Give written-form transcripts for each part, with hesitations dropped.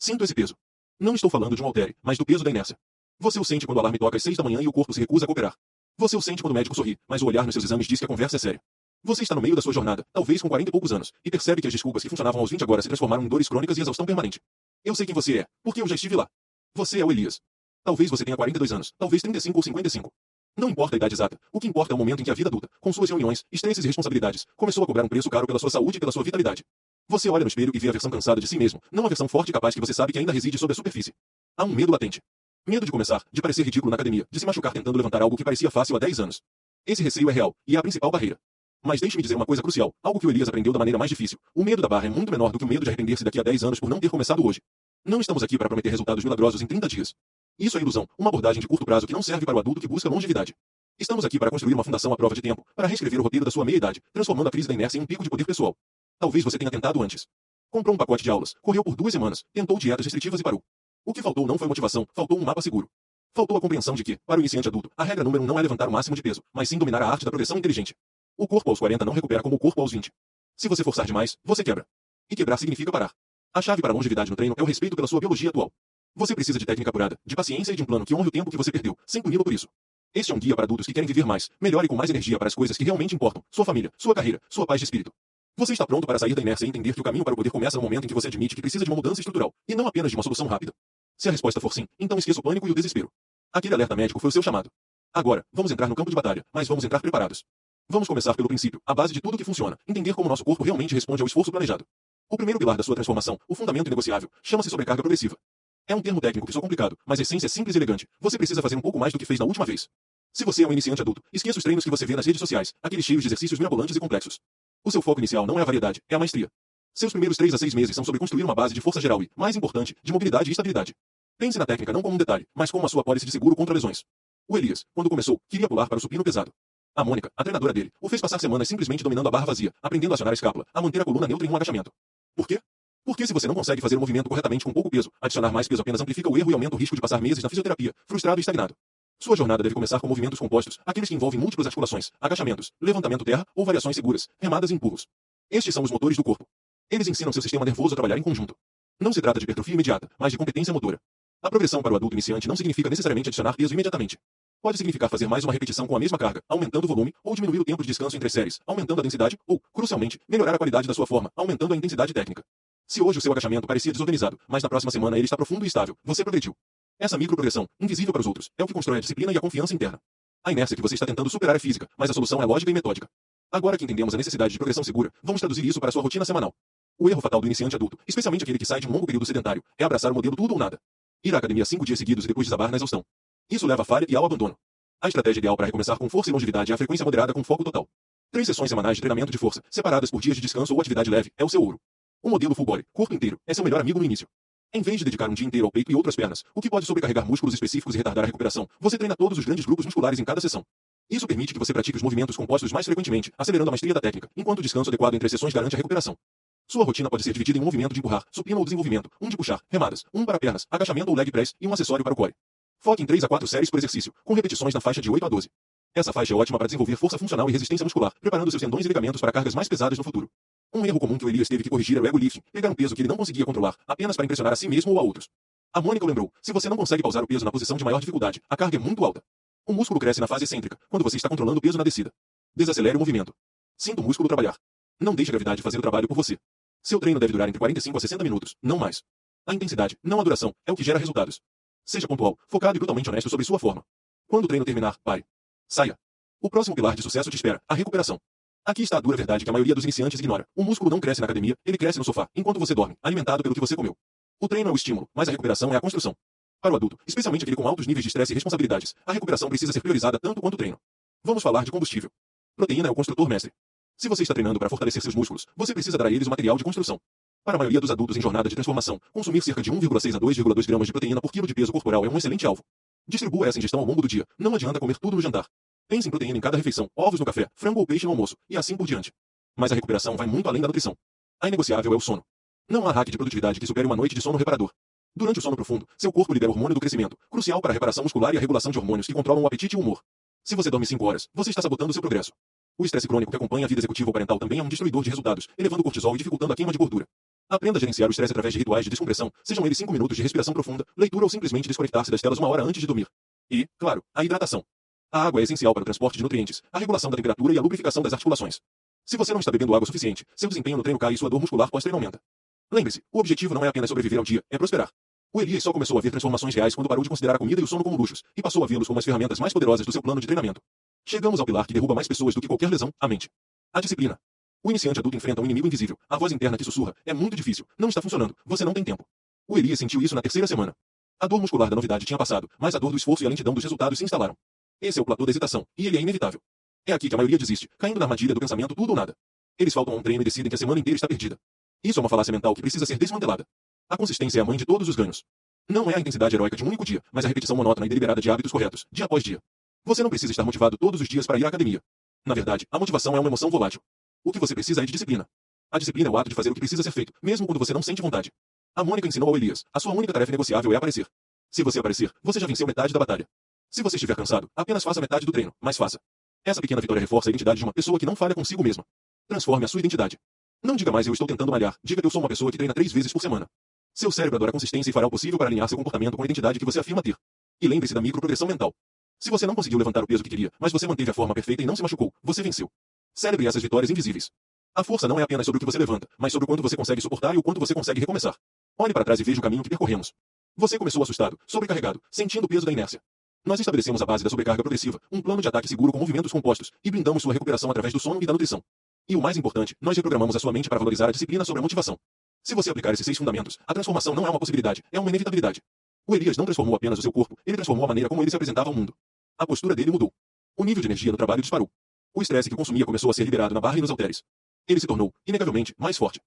Sinto esse peso. Não estou falando de um haltere, mas do peso da inércia. Você o sente quando o alarme toca às 6 da manhã e o corpo se recusa a cooperar. Você o sente quando o médico sorri, mas o olhar nos seus exames diz que a conversa é séria. Você está no meio da sua jornada, talvez com 40 e poucos anos, e percebe que as desculpas que funcionavam aos 20 agora se transformaram em dores crônicas e exaustão permanente. Eu sei quem você é, porque eu já estive lá. Você é o Elias. Talvez você tenha 42 anos, talvez 35 ou 55. Não importa a idade exata, o que importa é o momento em que a vida adulta, com suas reuniões, estresses e responsabilidades, começou a cobrar um preço caro pela sua saúde e pela sua vitalidade. Você olha no espelho e vê a versão cansada de si mesmo, não a versão forte e capaz que você sabe que ainda reside sob a superfície. Há um medo latente. Medo de começar, de parecer ridículo na academia, de se machucar tentando levantar algo que parecia fácil há 10 anos. Esse receio é real, e é a principal barreira. Mas deixe-me dizer uma coisa crucial, algo que o Elias aprendeu da maneira mais difícil. O medo da barra é muito menor do que o medo de arrepender-se daqui a 10 anos por não ter começado hoje. Não estamos aqui para prometer resultados milagrosos em 30 dias. Isso é ilusão, uma abordagem de curto prazo que não serve para o adulto que busca longevidade. Estamos aqui para construir uma fundação à prova de tempo, para reescrever o roteiro da sua meia-idade, transformando a crise da inércia em um pico de poder pessoal. Talvez você tenha tentado antes. Comprou um pacote de aulas, correu por 2 semanas, tentou dietas restritivas e parou. O que faltou não foi motivação, faltou um mapa seguro. Faltou a compreensão de que, para o iniciante adulto, a regra número 1 não é levantar o máximo de peso, mas sim dominar a arte da progressão inteligente. O corpo aos 40 não recupera como o corpo aos 20. Se você forçar demais, você quebra. E quebrar significa parar. A chave para a longevidade no treino é o respeito pela sua biologia atual. Você precisa de técnica apurada, de paciência e de um plano que honre o tempo que você perdeu, sem puni-lo por isso. Este é um guia para adultos que querem viver mais, melhor e com mais energia para as coisas que realmente importam, sua família, sua carreira, sua paz de espírito. Você está pronto para sair da inércia e entender que o caminho para o poder começa no momento em que você admite que precisa de uma mudança estrutural, e não apenas de uma solução rápida. Se a resposta for sim, então esqueça o pânico e o desespero. Aquele alerta médico foi o seu chamado. Agora, vamos entrar no campo de batalha, mas vamos entrar preparados. Vamos começar pelo princípio, a base de tudo que funciona, entender como nosso corpo realmente responde ao esforço planejado. O primeiro pilar da sua transformação, o fundamento inegociável, chama-se sobrecarga progressiva. É um termo técnico que soa complicado, mas a essência é simples e elegante. Você precisa fazer um pouco mais do que fez na última vez. Se você é um iniciante adulto, esqueça os treinos que você vê nas redes sociais, aqueles cheios de exercícios mirabolantes e complexos. O seu foco inicial não é a variedade, é a maestria. Seus primeiros 3 a 6 meses são sobre construir uma base de força geral e, mais importante, de mobilidade e estabilidade. Pense na técnica não como um detalhe, mas como a sua pólice de seguro contra lesões. O Elias, quando começou, queria pular para o supino pesado. A Mônica, a treinadora dele, o fez passar semanas simplesmente dominando a barra vazia, aprendendo a acionar a escápula, a manter a coluna neutra em um agachamento. Por quê? Porque se você não consegue fazer o movimento corretamente com pouco peso, adicionar mais peso apenas amplifica o erro e aumenta o risco de passar meses na fisioterapia, frustrado e estagnado. Sua jornada deve começar com movimentos compostos, aqueles que envolvem múltiplas articulações, agachamentos, levantamento terra ou variações seguras, remadas e empurros. Estes são os motores do corpo. Eles ensinam seu sistema nervoso a trabalhar em conjunto. Não se trata de hipertrofia imediata, mas de competência motora. A progressão para o adulto iniciante não significa necessariamente adicionar peso imediatamente. Pode significar fazer mais uma repetição com a mesma carga, aumentando o volume, ou diminuir o tempo de descanso entre as séries, aumentando a densidade, ou, crucialmente, melhorar a qualidade da sua forma, aumentando a intensidade técnica. Se hoje o seu agachamento parecia desorganizado, mas na próxima semana ele está profundo e estável, você progrediu. Essa microprogressão, invisível para os outros, é o que constrói a disciplina e a confiança interna. A inércia que você está tentando superar é física, mas a solução é lógica e metódica. Agora que entendemos a necessidade de progressão segura, vamos traduzir isso para a sua rotina semanal. O erro fatal do iniciante adulto, especialmente aquele que sai de um longo período sedentário, é abraçar o modelo tudo ou nada. Ir à academia 5 dias seguidos e depois desabar na exaustão. Isso leva à falha e ao abandono. A estratégia ideal para recomeçar com força e longevidade é a frequência moderada com foco total. 3 sessões semanais de treinamento de força, separadas por dias de descanso ou atividade leve, é o seu ouro. O modelo full body, corpo inteiro, é seu melhor amigo no início. Em vez de dedicar um dia inteiro ao peito e outras pernas, o que pode sobrecarregar músculos específicos e retardar a recuperação, você treina todos os grandes grupos musculares em cada sessão. Isso permite que você pratique os movimentos compostos mais frequentemente, acelerando a maestria da técnica, enquanto o descanso adequado entre as sessões garante a recuperação. Sua rotina pode ser dividida em um movimento de empurrar, supino ou desenvolvimento, um de puxar, remadas, um para pernas, agachamento ou leg press e um acessório para o core. Foque em 3 a 4 séries por exercício, com repetições na faixa de 8 a 12. Essa faixa é ótima para desenvolver força funcional e resistência muscular, preparando seus tendões e ligamentos para cargas mais pesadas no futuro. Um erro comum que o Elias teve que corrigir era o ego lifting, pegar um peso que ele não conseguia controlar, apenas para impressionar a si mesmo ou a outros. A Mônica o lembrou, se você não consegue pausar o peso na posição de maior dificuldade, a carga é muito alta. O músculo cresce na fase excêntrica, quando você está controlando o peso na descida. Desacelere o movimento. Sinta o músculo trabalhar. Não deixe a gravidade fazer o trabalho por você. Seu treino deve durar entre 45 a 60 minutos, não mais. A intensidade, não a duração, é o que gera resultados. Seja pontual, focado e brutalmente honesto sobre sua forma. Quando o treino terminar, pare. Saia. O próximo pilar de sucesso te espera, a recuperação. Aqui está a dura verdade que a maioria dos iniciantes ignora. O músculo não cresce na academia, ele cresce no sofá, enquanto você dorme, alimentado pelo que você comeu. O treino é o estímulo, mas a recuperação é a construção. Para o adulto, especialmente aquele com altos níveis de estresse e responsabilidades, a recuperação precisa ser priorizada tanto quanto o treino. Vamos falar de combustível. Proteína é o construtor mestre. Se você está treinando para fortalecer seus músculos, você precisa dar a eles o material de construção. Para a maioria dos adultos em jornada de transformação, consumir cerca de 1,6 a 2,2 gramas de proteína por quilo de peso corporal é um excelente alvo. Distribua essa ingestão ao longo do dia, não adianta comer tudo no jantar. Pense em proteína em cada refeição, ovos no café, frango ou peixe no almoço, e assim por diante. Mas a recuperação vai muito além da nutrição. A inegociável é o sono. Não há hack de produtividade que supere uma noite de sono reparador. Durante o sono profundo, seu corpo libera o hormônio do crescimento, crucial para a reparação muscular e a regulação de hormônios que controlam o apetite e o humor. Se você dorme 5 horas, você está sabotando seu progresso. O estresse crônico que acompanha a vida executiva ou parental também é um destruidor de resultados, elevando o cortisol e dificultando a queima de gordura. Aprenda a gerenciar o estresse através de rituais de descompressão, sejam eles 5 minutos de respiração profunda, leitura ou simplesmente desconectar-se das telas 1 hora antes de dormir. E, claro, a hidratação. A água é essencial para o transporte de nutrientes, a regulação da temperatura e a lubrificação das articulações. Se você não está bebendo água suficiente, seu desempenho no treino cai e sua dor muscular pós-treino aumenta. Lembre-se, o objetivo não é apenas sobreviver ao dia, é prosperar. O Elias só começou a ver transformações reais quando parou de considerar a comida e o sono como luxos, e passou a vê-los como as ferramentas mais poderosas do seu plano de treinamento. Chegamos ao pilar que derruba mais pessoas do que qualquer lesão, a mente. A disciplina. O iniciante adulto enfrenta um inimigo invisível, a voz interna que sussurra, é muito difícil, não está funcionando, você não tem tempo. O Elias sentiu isso na terceira semana. A dor muscular da novidade tinha passado, mas a dor do esforço e a lentidão dos resultados se instalaram. Esse é o platô da hesitação, e ele é inevitável. É aqui que a maioria desiste, caindo na armadilha do pensamento tudo ou nada. Eles faltam a um treino e decidem que a semana inteira está perdida. Isso é uma falácia mental que precisa ser desmantelada. A consistência é a mãe de todos os ganhos. Não é a intensidade heróica de um único dia, mas a repetição monótona e deliberada de hábitos corretos, dia após dia. Você não precisa estar motivado todos os dias para ir à academia. Na verdade, a motivação é uma emoção volátil. O que você precisa é de disciplina. A disciplina é o ato de fazer o que precisa ser feito, mesmo quando você não sente vontade. A Mônica ensinou ao Elias, a sua única tarefa negociável é aparecer. Se você aparecer, você já venceu metade da batalha. Se você estiver cansado, apenas faça metade do treino, mas faça. Essa pequena vitória reforça a identidade de uma pessoa que não falha consigo mesma. Transforme a sua identidade. Não diga mais eu estou tentando malhar, diga que eu sou uma pessoa que treina 3 vezes por semana. Seu cérebro adora consistência e fará o possível para alinhar seu comportamento com a identidade que você afirma ter. E lembre-se da microprogressão mental. Se você não conseguiu levantar o peso que queria, mas você manteve a forma perfeita e não se machucou, você venceu. Celebre essas vitórias invisíveis. A força não é apenas sobre o que você levanta, mas sobre o quanto você consegue suportar e o quanto você consegue recomeçar. Olhe para trás e veja o caminho que percorremos. Você começou assustado, sobrecarregado, sentindo o peso da inércia. Nós estabelecemos a base da sobrecarga progressiva, um plano de ataque seguro com movimentos compostos, e blindamos sua recuperação através do sono e da nutrição. E o mais importante, nós reprogramamos a sua mente para valorizar a disciplina sobre a motivação. Se você aplicar esses 6 fundamentos, a transformação não é uma possibilidade, é uma inevitabilidade. O Elias não transformou apenas o seu corpo, ele transformou a maneira como ele se apresentava ao mundo. A postura dele mudou. O nível de energia no trabalho disparou. O estresse que consumia começou a ser liberado na barra e nos halteres. Ele se tornou, inegavelmente, mais forte.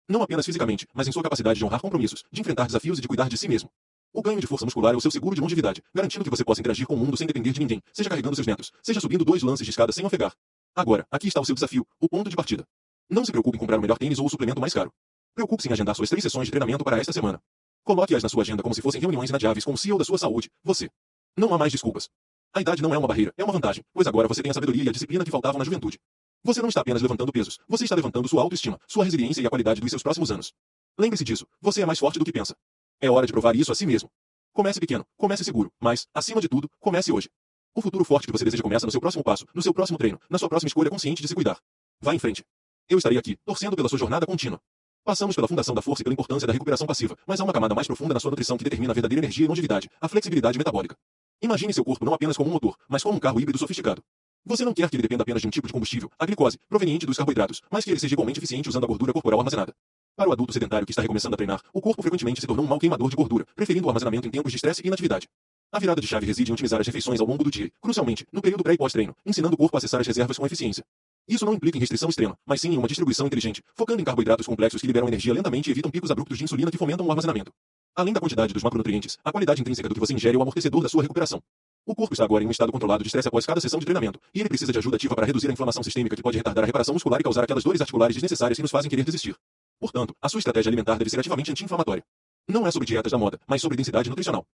Não apenas fisicamente, mas em sua capacidade de honrar compromissos, de enfrentar desafios e de cuidar de si mesmo. O ganho de força muscular é o seu seguro de longevidade, garantindo que você possa interagir com o mundo sem depender de ninguém, seja carregando seus netos, seja subindo 2 lances de escada sem ofegar. Agora, aqui está o seu desafio, o ponto de partida. Não se preocupe em comprar o melhor tênis ou o suplemento mais caro. Preocupe-se em agendar suas 3 sessões de treinamento para esta semana. Coloque-as na sua agenda como se fossem reuniões inadiáveis com o CEO da sua saúde, você. Não há mais desculpas. A idade não é uma barreira, é uma vantagem, pois agora você tem a sabedoria e a disciplina que faltavam na juventude. Você não está apenas levantando pesos, você está levantando sua autoestima, sua resiliência e a qualidade dos seus próximos anos. Lembre-se disso, você é mais forte do que pensa. É hora de provar isso a si mesmo. Comece pequeno, comece seguro, mas, acima de tudo, comece hoje. O futuro forte que você deseja começa no seu próximo passo, no seu próximo treino, na sua próxima escolha consciente de se cuidar. Vá em frente. Eu estarei aqui, torcendo pela sua jornada contínua. Passamos pela fundação da força e pela importância da recuperação passiva, mas há uma camada mais profunda na sua nutrição que determina a verdadeira energia e longevidade, a flexibilidade metabólica. Imagine seu corpo não apenas como um motor, mas como um carro híbrido sofisticado. Você não quer que ele dependa apenas de um tipo de combustível, a glicose, proveniente dos carboidratos, mas que ele seja igualmente eficiente usando a gordura corporal armazenada. Para o adulto sedentário que está recomeçando a treinar, o corpo frequentemente se tornou um mau queimador de gordura, preferindo o armazenamento em tempos de estresse e inatividade. A virada de chave reside em otimizar as refeições ao longo do dia, crucialmente, no período pré e pós-treino, ensinando o corpo a acessar as reservas com eficiência. Isso não implica em restrição extrema, mas sim em uma distribuição inteligente, focando em carboidratos complexos que liberam energia lentamente e evitam picos abruptos de insulina que fomentam o armazenamento. Além da quantidade dos macronutrientes, a qualidade intrínseca do que você ingere é o amortecedor da sua recuperação. O corpo está agora em um estado controlado de estresse após cada sessão de treinamento, e ele precisa de ajuda ativa para reduzir a inflamação sistêmica que pode retardar a reparação muscular e causar aquelas dores articulares desnecessárias que nos fazem querer desistir. Portanto, a sua estratégia alimentar deve ser ativamente anti-inflamatória. Não é sobre dietas da moda, mas sobre densidade nutricional.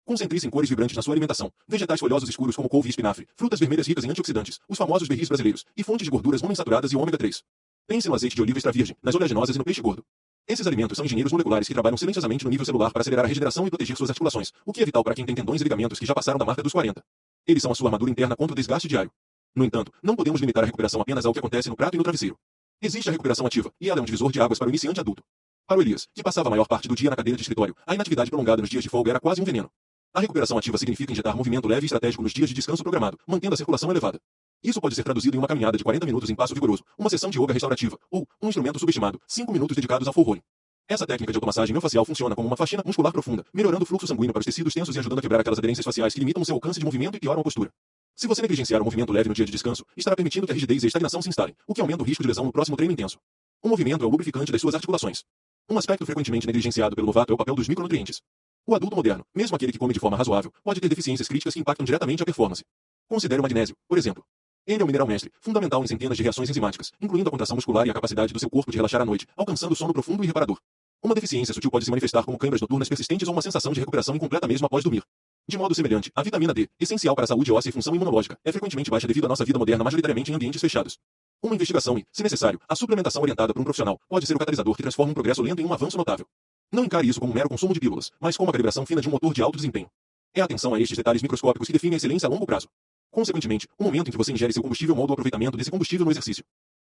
Concentre-se em cores vibrantes na sua alimentação, vegetais folhosos escuros como couve e espinafre, frutas vermelhas ricas em antioxidantes, os famosos berries brasileiros, e fontes de gorduras monoinsaturadas e ômega 3. Pense no azeite de oliva extra virgem, nas oleaginosas e no peixe gordo. Esses alimentos são engenheiros moleculares que trabalham silenciosamente no nível celular para acelerar a regeneração e proteger suas articulações, o que é vital para quem tem tendões e ligamentos que já passaram da marca dos 40. Eles são a sua armadura interna contra o desgaste diário. No entanto, não podemos limitar a recuperação apenas ao que acontece no prato e no travesseiro. Existe a recuperação ativa, e ela é um divisor de águas para o iniciante adulto. Para o Elias, que passava a maior parte do dia na cadeira de escritório, a inatividade prolongada nos dias de folga era quase um veneno. A recuperação ativa significa injetar movimento leve e estratégico nos dias de descanso programado, mantendo a circulação elevada. Isso pode ser traduzido em uma caminhada de 40 minutos em passo vigoroso, uma sessão de yoga restaurativa, ou, um instrumento subestimado, 5 minutos dedicados ao full rolling. Essa técnica de automassagem miofascial funciona como uma faxina muscular profunda, melhorando o fluxo sanguíneo para os tecidos tensos e ajudando a quebrar aquelas aderências faciais que limitam o seu alcance de movimento e pioram a postura. Se você negligenciar o movimento leve no dia de descanso, estará permitindo que a rigidez e a estagnação se instalem, o que aumenta o risco de lesão no próximo treino intenso. O movimento é o lubrificante das suas articulações. Um aspecto frequentemente negligenciado pelo novato é o papel dos micronutrientes. O adulto moderno, mesmo aquele que come de forma razoável, pode ter deficiências críticas que impactam diretamente a performance. Considere o magnésio, por exemplo. Ele é um mineral mestre, fundamental em centenas de reações enzimáticas, incluindo a contração muscular e a capacidade do seu corpo de relaxar à noite, alcançando sono profundo e reparador. Uma deficiência sutil pode se manifestar como câimbras noturnas persistentes ou uma sensação de recuperação incompleta mesmo após dormir. De modo semelhante, a vitamina D, essencial para a saúde óssea e função imunológica, é frequentemente baixa devido à nossa vida moderna majoritariamente em ambientes fechados. Uma investigação e, se necessário, a suplementação orientada por um profissional pode ser o catalisador que transforma um progresso lento em um avanço notável. Não encare isso como um mero consumo de pílulas, mas como a calibração fina de um motor de alto desempenho. É a atenção a estes detalhes microscópicos que define a excelência a longo prazo. Consequentemente, o momento em que você ingere seu combustível molda o aproveitamento desse combustível no exercício.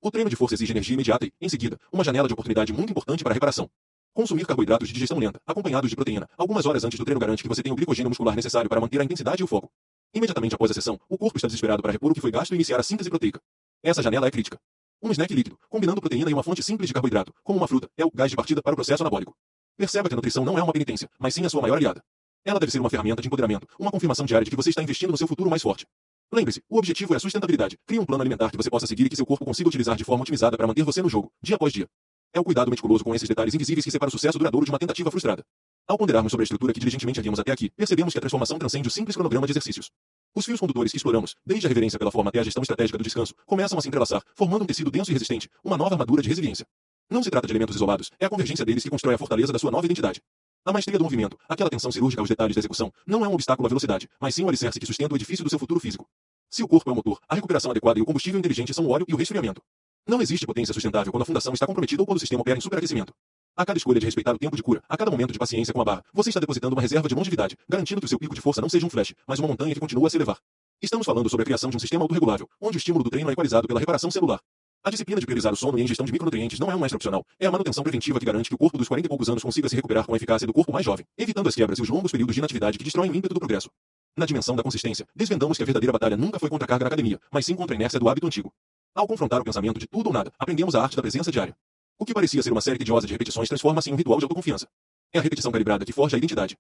O treino de força exige energia imediata e, em seguida, uma janela de oportunidade muito importante para a reparação. Consumir carboidratos de digestão lenta, acompanhados de proteína, algumas horas antes do treino garante que você tenha o glicogênio muscular necessário para manter a intensidade e o foco. Imediatamente após a sessão, o corpo está desesperado para repor o que foi gasto e iniciar a síntese proteica. Essa janela é crítica. Um snack líquido, combinando proteína e uma fonte simples de carboidrato, como uma fruta, é o gás de partida para o processo anabólico. Perceba que a nutrição não é uma penitência, mas sim a sua maior aliada. Ela deve ser uma ferramenta de empoderamento, uma confirmação diária de que você está investindo no seu futuro mais forte. Lembre-se, o objetivo é a sustentabilidade. Crie um plano alimentar que você possa seguir e que seu corpo consiga utilizar de forma otimizada para manter você no jogo, dia após dia. É o cuidado meticuloso com esses detalhes invisíveis que separa o sucesso duradouro de uma tentativa frustrada. Ao ponderarmos sobre a estrutura que diligentemente havíamos até aqui, percebemos que a transformação transcende o simples cronograma de exercícios. Os fios condutores que exploramos, desde a reverência pela forma até a gestão estratégica do descanso, começam a se entrelaçar, formando um tecido denso e resistente, uma nova armadura de resiliência. Não se trata de elementos isolados, é a convergência deles que constrói a fortaleza da sua nova identidade. A maestria do movimento, aquela atenção cirúrgica aos detalhes da execução, não é um obstáculo à velocidade, mas sim um alicerce que sustenta o edifício do seu futuro físico. Se o corpo é o motor, a recuperação adequada e o combustível inteligente são o óleo e o resfriamento. Não existe potência sustentável quando a fundação está comprometida ou quando o sistema opera em superaquecimento. A cada escolha de respeitar o tempo de cura, a cada momento de paciência com a barra, você está depositando uma reserva de longevidade, garantindo que o seu pico de força não seja um flash, mas uma montanha que continua a se elevar. Estamos falando sobre a criação de um sistema autorregulável, onde o estímulo do treino é equalizado pela reparação celular. A disciplina de priorizar o sono e a ingestão de micronutrientes não é um extra opcional, é a manutenção preventiva que garante que o corpo dos 40 e poucos anos consiga se recuperar com a eficácia do corpo mais jovem, evitando as quebras e os longos períodos de inatividade que destroem o ímpeto do progresso. Na dimensão da consistência, desvendamos que a verdadeira batalha nunca foi contra a carga na academia, mas sim contra a inércia do hábito antigo. Ao confrontar o pensamento de tudo ou nada, aprendemos a arte da presença diária. O que parecia ser uma série tediosa de repetições transforma-se em um ritual de autoconfiança. É a repetição calibrada que forja a identidade.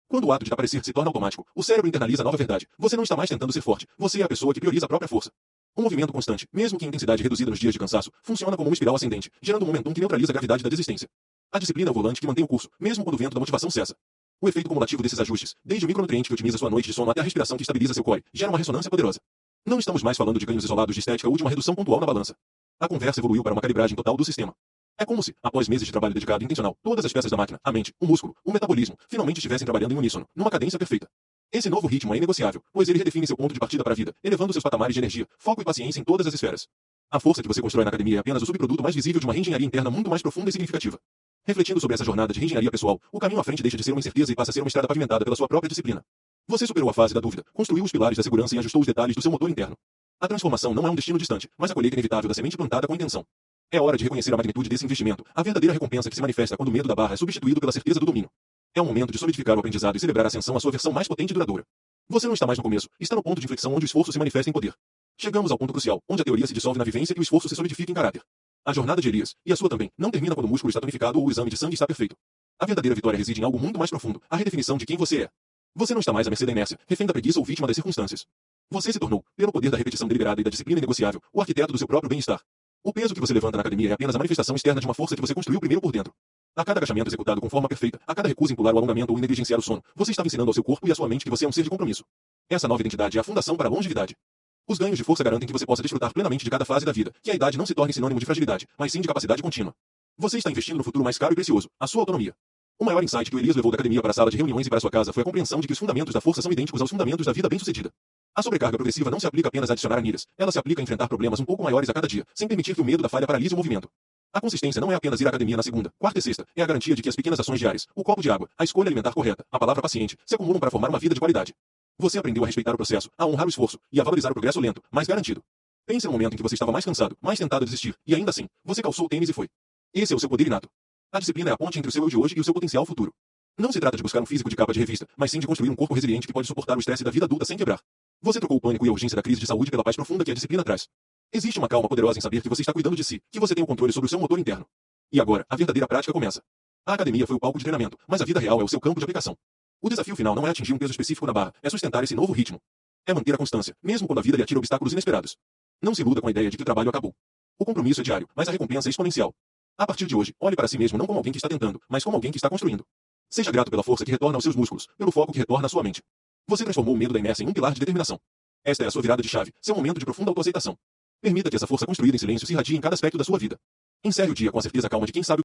Quando o ato de aparecer se torna automático, o cérebro internaliza a nova verdade. Você não está mais tentando ser forte, você é a pessoa que prioriza a própria força. Um movimento constante, mesmo que em intensidade reduzida nos dias de cansaço, funciona como uma espiral ascendente, gerando um momentum que neutraliza a gravidade da desistência. A disciplina é o volante que mantém o curso, mesmo quando o vento da motivação cessa. O efeito cumulativo desses ajustes, desde o micronutriente que otimiza sua noite de sono até a respiração que estabiliza seu core, gera uma ressonância poderosa. Não estamos mais falando de ganhos isolados de estética ou de uma redução pontual na balança. A conversa evoluiu para uma calibragem total do sistema. É como se, após meses de trabalho dedicado e intencional, todas as peças da máquina, a mente, o músculo, o metabolismo, finalmente estivessem trabalhando em uníssono, numa cadência perfeita. Esse novo ritmo é inegociável, pois ele redefine seu ponto de partida para a vida, elevando seus patamares de energia, foco e paciência em todas as esferas. A força que você constrói na academia é apenas o subproduto mais visível de uma reengenharia interna muito mais profunda e significativa. Refletindo sobre essa jornada de reengenharia pessoal, o caminho à frente deixa de ser uma incerteza e passa a ser uma estrada pavimentada pela sua própria disciplina. Você superou a fase da dúvida, construiu os pilares da segurança e ajustou os detalhes do seu motor interno. A transformação não é um destino distante, mas a colheita inevitável da semente plantada com intenção. É hora de reconhecer a magnitude desse investimento, a verdadeira recompensa que se manifesta quando o medo da barra é substituído pela certeza do domínio. É um momento de solidificar o aprendizado e celebrar a ascensão à sua versão mais potente e duradoura. Você não está mais no começo, está no ponto de inflexão onde o esforço se manifesta em poder. Chegamos ao ponto crucial, onde a teoria se dissolve na vivência e o esforço se solidifica em caráter. A jornada de Elias, e a sua também, não termina quando o músculo está tonificado ou o exame de sangue está perfeito. A verdadeira vitória reside em algo muito mais profundo, a redefinição de quem você é. Você não está mais à mercê da inércia, refém da preguiça ou vítima das circunstâncias. Você se tornou, pelo poder da repetição deliberada e da disciplina inegociável, o arquiteto do seu próprio bem-estar. O peso que você levanta na academia é apenas a manifestação externa de uma força que você construiu primeiro por dentro. A cada agachamento executado com forma perfeita, a cada recusa em pular o alongamento ou em negligenciar o sono, você estava ensinando ao seu corpo e à sua mente que você é um ser de compromisso. Essa nova identidade é a fundação para a longevidade. Os ganhos de força garantem que você possa desfrutar plenamente de cada fase da vida, que a idade não se torne sinônimo de fragilidade, mas sim de capacidade contínua. Você está investindo no futuro mais caro e precioso, a sua autonomia. O maior insight que o Elias levou da academia para a sala de reuniões e para sua casa foi a compreensão de que os fundamentos da força são idênticos aos fundamentos da vida bem-sucedida. A sobrecarga progressiva não se aplica apenas a adicionar anilhas, ela se aplica a enfrentar problemas um pouco maiores a cada dia, sem permitir que o medo da falha paralise o movimento. A consistência não é apenas ir à academia na segunda, quarta e sexta, é a garantia de que as pequenas ações diárias, o copo de água, a escolha alimentar correta, a palavra paciente, se acumulam para formar uma vida de qualidade. Você aprendeu a respeitar o processo, a honrar o esforço e a valorizar o progresso lento, mas garantido. Pense no momento em que você estava mais cansado, mais tentado a desistir, e ainda assim, você calçou o tênis e foi. Esse é o seu poder inato. A disciplina é a ponte entre o seu eu de hoje e o seu potencial futuro. Não se trata de buscar um físico de capa de revista, mas sim de construir um corpo resiliente que pode suportar o estresse da vida adulta sem quebrar. Você trocou o pânico e a urgência da crise de saúde pela paz profunda que a disciplina traz. Existe uma calma poderosa em saber que você está cuidando de si, que você tem o controle sobre o seu motor interno. E agora, a verdadeira prática começa. A academia foi o palco de treinamento, mas a vida real é o seu campo de aplicação. O desafio final não é atingir um peso específico na barra, é sustentar esse novo ritmo. É manter a constância, mesmo quando a vida lhe atira obstáculos inesperados. Não se iluda com a ideia de que o trabalho acabou. O compromisso é diário, mas a recompensa é exponencial. A partir de hoje, olhe para si mesmo não como alguém que está tentando, mas como alguém que está construindo. Seja grato pela força que retorna aos seus músculos, pelo foco que retorna à sua mente. Você transformou o medo da inércia em um pilar de determinação. Esta é a sua virada de chave, seu momento de profunda autoaceitação. Permita que essa força construída em silêncio se irradie em cada aspecto da sua vida. Encerre o dia com a certeza calma de quem sabe